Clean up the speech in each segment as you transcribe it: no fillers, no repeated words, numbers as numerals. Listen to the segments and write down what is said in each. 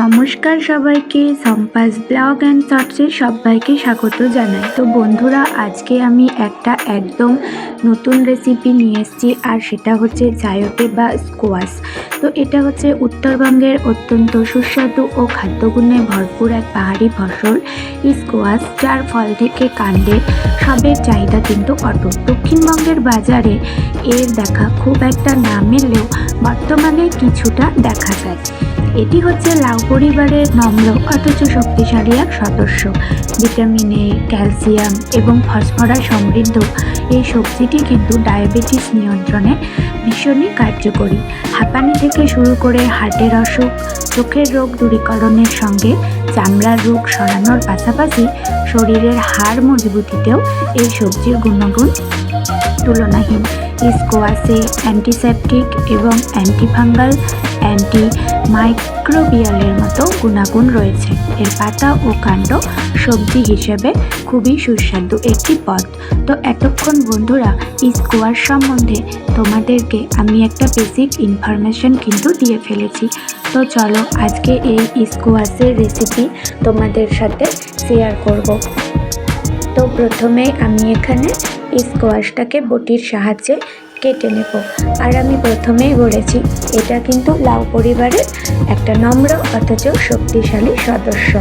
নমস্কার সবাইকে, সম্পাস blog and শর্টসে সবাইকে স্বাগত জানাই। তো বন্ধুরা, আজকে আমি একটা একদম নতুন রেসিপি নিয়ে এসেছি, আর সেটা হচ্ছে জায়োতে বা স্কোয়াশ। তো এটা হচ্ছে উত্তরবঙ্গের অত্যন্ত সুস্বাদু ও খাদ্যগুণে ভরপুর এক পাহাড়ি ফসল স্কোয়াশ, যার ফল থেকে কাণ্ডে সবের চাহিদা কিন্তু অটুট। দক্ষিণবঙ্গের বাজারে এর দেখা খুব একটা না মিললেও বর্তমানে কিছুটা দেখা যায়। এটি হচ্ছে লাউ পরিবারের নম্র অথচ শক্তিশালী এক সদস্য। ভিটামিন এ, ক্যালসিয়াম এবং ফসফরাস সমৃদ্ধ এই সবজিটি কিন্তু ডায়াবেটিস নিয়ন্ত্রণে ভীষণই কার্যকরী। হাঁপানি থেকে শুরু করে হার্টের অসুখ, চোখের রোগ দূরীকরণের সঙ্গে চামড়ার রোগ সরানোর পাশাপাশি শরীরের হাড় মজবুতিতেও এই সবজির গুণগুণ তুলনাহীন। স্কোয়াশে অ্যান্টিসেপটিক এবং অ্যান্টিফাঙ্গাল, অ্যান্টি মাইক্রোবিয়ালের মতো গুণাগুণ রয়েছে। এর পাতা ও কাণ্ড সবজি হিসেবে খুবই সুস্বাদু একটি পদ। তো এতক্ষণ বন্ধুরা স্কোয়াশ সম্বন্ধে তোমাদেরকে আমি একটা বেসিক ইনফরমেশন কিন্তু দিয়ে ফেলেছি। তো চলো আজকে এই স্কোয়াশের রেসিপি তোমাদের সাথে শেয়ার করব। তো প্রথমে আমি এখানে স্কোয়াশটাকে বটির সাহায্যে কেটে নেব। আর আমি প্রথমেই বলেছি, এটা কিন্তু লাউ পরিবারের একটা নম্র অথচ শক্তিশালী সদস্য।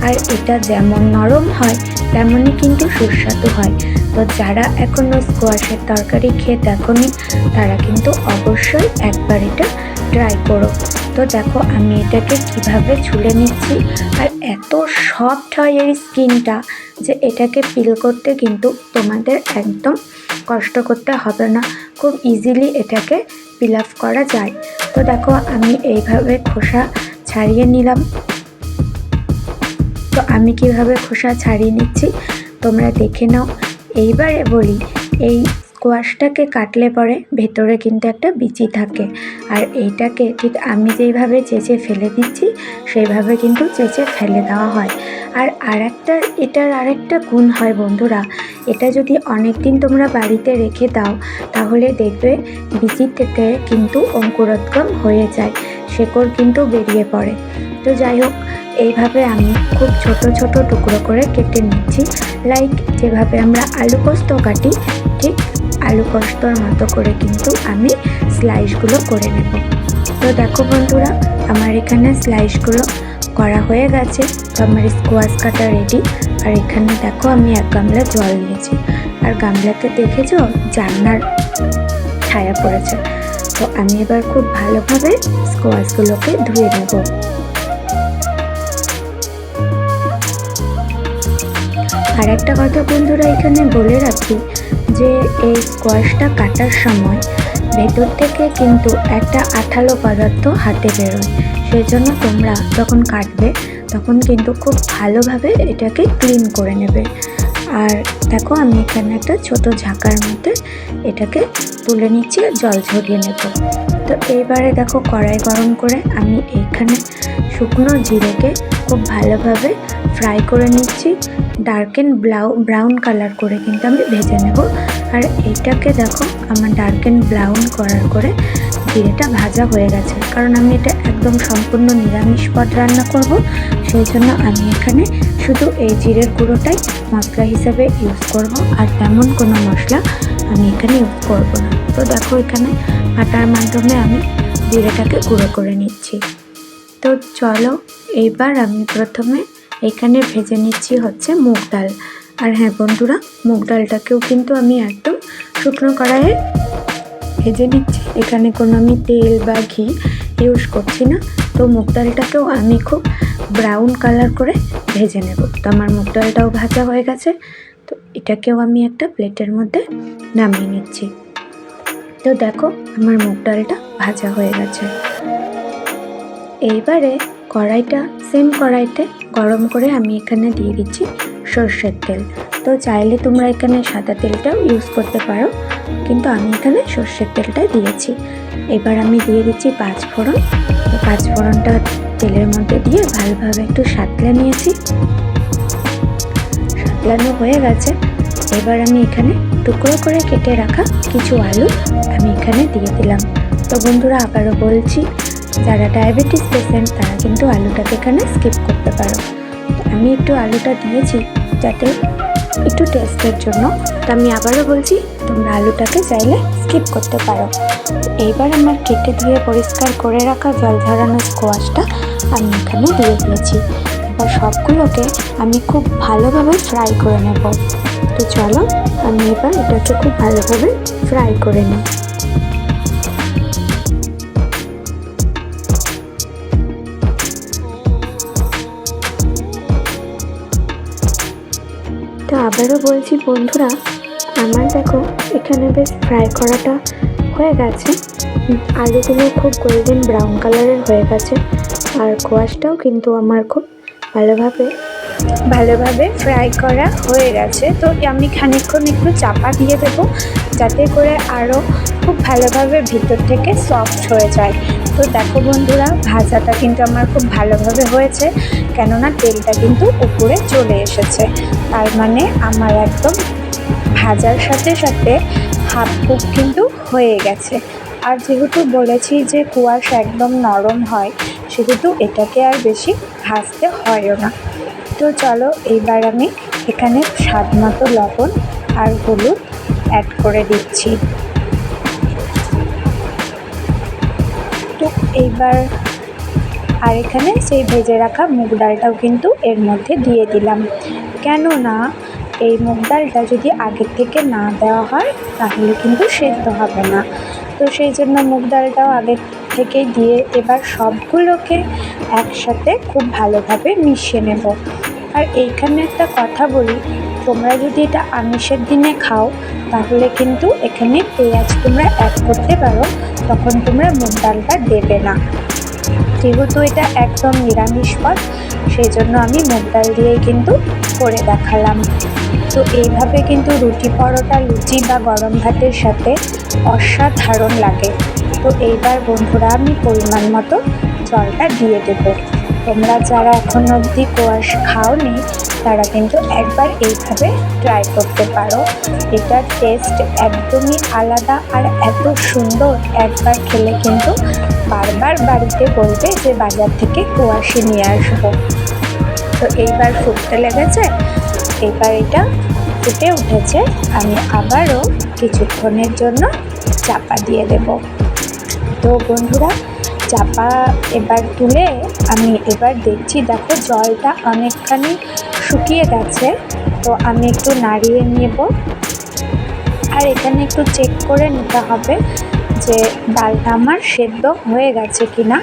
আর এটা যেমন নরম হয় তেমনই কিন্তু সুস্বাদু হয়। তো যারা এখনও স্কোয়াশের তরকারি খেয়ে দেখোনি, তারা কিন্তু অবশ্যই একবার এটা ট্রাই করো। তো দেখো আমি এটাকে কিভাবে ছুলে নিচ্ছি, আর এত সফট হয় এর স্কিনটা যে এটাকে পিল করতে কিন্তু তোমাদের একদম কষ্ট করতে হবে না, খুব ইজিলি এটাকে পিল অফ করা যায়। তো দেখো আমি এইভাবে খোসা ছাড়িয়ে নিলাম। তো আমি কিভাবে খোসা ছাড়িয়ে নিচ্ছি তোমরা দেখে নাও। এইবারে বলি, এই স্কোয়াশটাকে কাটলে পরে ভেতরে কিন্তু একটা বিচি থাকে, আর এইটাকে ঠিক আমি যেইভাবে চেঁচে ফেলে দিচ্ছি সেইভাবে কিন্তু চেঁচে ফেলে দেওয়া হয়। আর এটার আরেকটা গুণ হয় বন্ধুরা, এটা যদি অনেক দিন তোমরা বাড়িতে রেখে দাও তাহলে দেখবে বিচি থেকে কিন্তু অঙ্কুরোদ্গম হয়ে যায়, শেকড় কিন্তু বেরিয়ে পড়ে। তো যাই হোক, এইভাবে আমি খুব ছোট ছোট টুকরো করে কেটে নিচ্ছি। লাইক যেভাবে আমরা আলু পোস্ত কাটি, ঠিক আলু পোস্তর মতো করে কিন্তু আমি স্লাইসগুলো করে নেব। তো দেখো বন্ধুরা, আমার এখানে স্লাইসগুলো করা হয়ে গেছে। তো আমার স্কোয়াশ কাটা রেডি। আর এখানে দেখো আমি এক গামলা জল নিয়েছি, আর গামলাতে দেখেছো জানলার ছায়া পড়েছে। তো আমি এবার খুব ভালোভাবে স্কোয়াশগুলোকে ধুয়ে নেব। আর একটা কথা বন্ধুরা এখানে বলে রাখি, যে এই স্কোয়াশটা কাটার সময় ভেতর থেকে কিন্তু একটা আঠালো পদার্থ হাতে বেরোয়। সেই জন্য তোমরা যখন কাটবে তখন কিন্তু খুব ভালোভাবে এটাকে ক্লিন করে নেবে। আর দেখো আমি এখানে একটা ছোট ঝাঁকার মধ্যে এটাকে তুলে নিচ্ছি আর জল ঝরিয়ে নেব। তো এইবারে দেখো কড়াই গরম করে আমি এইখানে শুকনো জিরেকে খুব ভালোভাবে ফ্রাই করে নিচ্ছি। ব্রাউন কালার করে কিন্তু আমি ভেজে নেব। আর এইটাকে দেখো আমার ব্রাউন করার করে জিরেটা ভাজা হয়ে গেছে, কারণ আমি এটা একদম সম্পূর্ণ নিরামিষ পদ রান্না করব। সেই জন্য আমি এখানে শুধু এই জিরের গুঁড়োটাই মশলা হিসেবে ইউজ করব, আর তেমন কোনো মশলা আমি এখানে ইউজ করব না। তো দেখো এখানে পাটার মাধ্যমে আমি জিরেটাকে গুঁড়ো করে নিচ্ছি। তো চলো এইবার আমি প্রথমে এখানে ভেজে নিচ্ছি হচ্ছে মুগ ডাল। আর হ্যাঁ বন্ধুরা, মুগ ডালটাকেও কিন্তু আমি একদম শুকনো কড়াইয়ে ভেজে নিচ্ছি। এখানে কোনো আমি তেল বা ঘি ইউজ করছি না। তো মুগ ডালটাকেও আমি খুব ব্রাউন কালার করে ভেজে নেব। তো আমার মুগ ডালটাও ভাজা হয়ে গেছে। তো এটাকেও আমি একটা প্লেটের মধ্যে নামিয়ে নিচ্ছি। তো দেখো আমার মুগ ডালটা ভাজা হয়ে গেছে। এইবারে সেম কড়াইতে গরম করে আমি এখানে দিয়ে দিচ্ছি সর্ষের তেল। তো চাইলে তোমরা এখানে সাদা তেলটাও ইউজ করতে পারো, কিন্তু আমি এখানে সর্ষের তেলটাই দিয়েছি। এবার আমি দিয়ে দিচ্ছি পাঁচফোড়ন। তো পাঁচফোড়নটা তেলের মধ্যে দিয়ে ভালোভাবে একটু সাঁতলে নিয়েছি। সাঁতলানো হয়ে গেছে। এবার আমি এখানে টুকরো করে কেটে রাখা কিছু আলু আমি এখানে দিয়ে দিলাম। তো বন্ধুরা আবারও বলছি, যারা ডায়াবেটিস পেশেন্ট তারা কিন্তু আলুটাকে এখানে স্কিপ করতে পারো। আমি একটু আলুটা দিয়েছি যাতে একটু টেস্টের জন্য। তো আমি আবারও বলছি, তোমরা আলুটাকে চাইলে স্কিপ করতে পারো। এইবার আমার কেটে ধুয়ে পরিষ্কার করে রাখা জল ঝরানো স্কোয়াশটা আমি এখানে দিয়ে দিয়েছি। এবার সবগুলোকে আমি খুব ভালোভাবে ফ্রাই করে নেব। তো চলো আমি এবার এটাকে খুব ভালোভাবে ফ্রাই করে নিই। তো আবারও বলছি বন্ধুরা, আমার দেখো এখানে বেশ ফ্রাই করাটা হয়ে গেছে। আলুগুলো খুব গোল্ডেন ব্রাউন কালারের হয়ে গেছে, আর কোয়াশটাও কিন্তু আমার খুব ভালোভাবে ফ্রাই করা হয়ে গেছে। তো আমি খানিকক্ষণ একটু চাপা দিয়ে দেবো যাতে করে আরও খুব ভালোভাবে ভিতর থেকে সফট হয়ে যায়। তো দেখো বন্ধুরা, ভাজাটা কিন্তু আমার খুব ভালোভাবে হয়েছে, কেননা তেলটা কিন্তু উপরে চলে এসেছে। তার মানে আমার একদম ভাজার সাথে সাথে হাফ কুক কিন্তু হয়ে গেছে। আর যেহেতু বলেছি যে কোয়াশ একদম নরম হয়, সেহেতু এটাকে আর বেশি ভাজতে হয়ও না। তো চলো এইবার আমি এখানে স্বাদ মতো লবণ আর হলুদ অ্যাড করে দিচ্ছি। তো এইবার আর এখানে সেই ভেজে রাখা মুগ ডালটাও কিন্তু এর মধ্যে দিয়ে দিলাম, কেননা এই মুগ ডালটা যদি আগের থেকে না দেওয়া হয় তাহলে কিন্তু সেদ্ধ হবে না। তো সেই জন্য মুগ ডালটাও আগের থেকে দিয়ে এবার সবগুলোকে একসাথে খুব ভালোভাবে মিশিয়ে নেব। আর এইখানে একটা কথা বলি, তোমরা যদি এটা আমিষের দিনে খাও তাহলে কিন্তু এখানে পেঁয়াজ তোমরা অ্যাড করতে পারো, তখন তোমরা মুগ ডালটা দেবে না। যেহেতু এটা একদম নিরামিষ পদ, সেই জন্য আমি মুগ ডাল দিয়েই কিন্তু করে দেখালাম। তো এইভাবে কিন্তু রুটি, পরোটা, লুচি বা গরম ভাতের সাথে অসাধারণ লাগে। তো এইবার বন্ধুরা আমি পরিমাণ মতো জলটা দিয়ে দেবো। তোমরা যারা এখন অবধি কোয়াশ খাওনি তারা কিন্তু একবার এইভাবে ট্রাই করতে পারো। এটার টেস্ট একদমই আলাদা আর এত সুন্দর, একবার খেলে কিন্তু বারবার বাড়িতে বলবে যে বাজার থেকে কোয়াশি নিয়ে আসবো। তো এইবার ফুটতে লেগেছে, এবার এটা ফুটে উঠেছে, আমি আবারও কিছুক্ষণের জন্য চাপা দিয়ে দেব। তো বন্ধুরা, চাপা এবার তুলে আমি এবার দেখছি, দেখো জলটা অনেকখানি শুকিয়ে গেছে। তো আমি একটু নাড়িয়ে নেব, আর এখানে একটু চেক করে নিতে হবে যে ডালটা আমার সেদ্ধ হয়ে গেছে কিনা।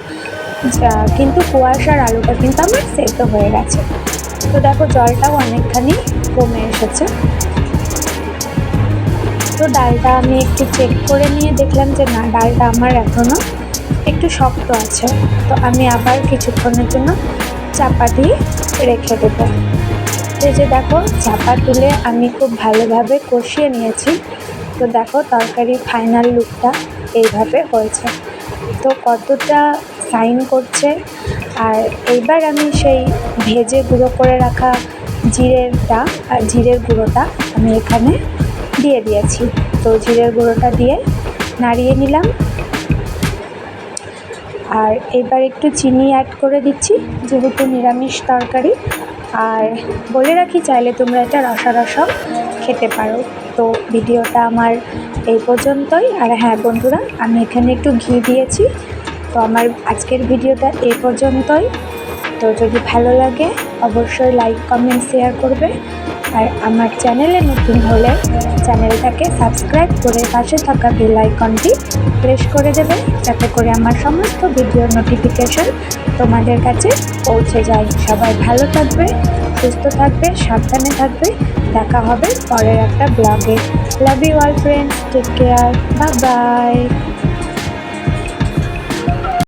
কিন্তু কোয়াশ আর আলুটা কিন্তু আমার সেদ্ধ হয়ে গেছে। তো দেখো জলটাও অনেকখানি কমে এসেছে। তো ডালটা আমি একটু চেক করে নিয়ে দেখলাম যে না, ডালটা আমার এখনও একটু শক্ত আছে। তো আমি আবার কিছুক্ষণের জন্য চাপা দিয়ে রেখে দেবো। এই যে দেখো চাপা তুলে আমি খুব ভালোভাবে কষিয়ে নিয়েছি। তো দেখো তরকারির ফাইনাল লুকটা এইভাবে হয়েছে। তো কতটা শাইন করছে। আর এইবার আমি সেই ভেজে গুঁড়ো করে রাখা জিরের গুঁড়োটা আমি এখানে দিয়ে দিয়েছি। তো জিরের গুঁড়োটা দিয়ে নাড়িয়ে নিলাম, আর এবার একটু চিনি অ্যাড করে দিচ্ছি যেহেতু নিরামিষ তরকারি। আর বলে রাখি, চাইলে তোমরা এটা রসা রসাও খেতে পারো। তো ভিডিওটা আমার এই পর্যন্তই। আর হ্যাঁ বন্ধুরা, আমি এখানে একটু ঘি দিয়েছি। তো আমার আজকের ভিডিওটা এই পর্যন্তই। তো যদি ভালো লাগে অবশ্যই লাইক, কমেন্ট, শেয়ার করবে। আর আমার চ্যানেলে নতুন হলে চ্যানেলটাকে সাবস্ক্রাইব করে পাশে থাকা বেল আইকনটি প্রেস করে দেবে, যাতে করে আমার সমস্ত ভিডিওর নোটিফিকেশন তোমাদের কাছে পৌঁছে যায়। সবাই ভালো থাকবে, সুস্থ থাকবে, সাবধানে থাকবে। দেখা হবে পরের একটা ব্লগে। Love you all friends, take care, bye by.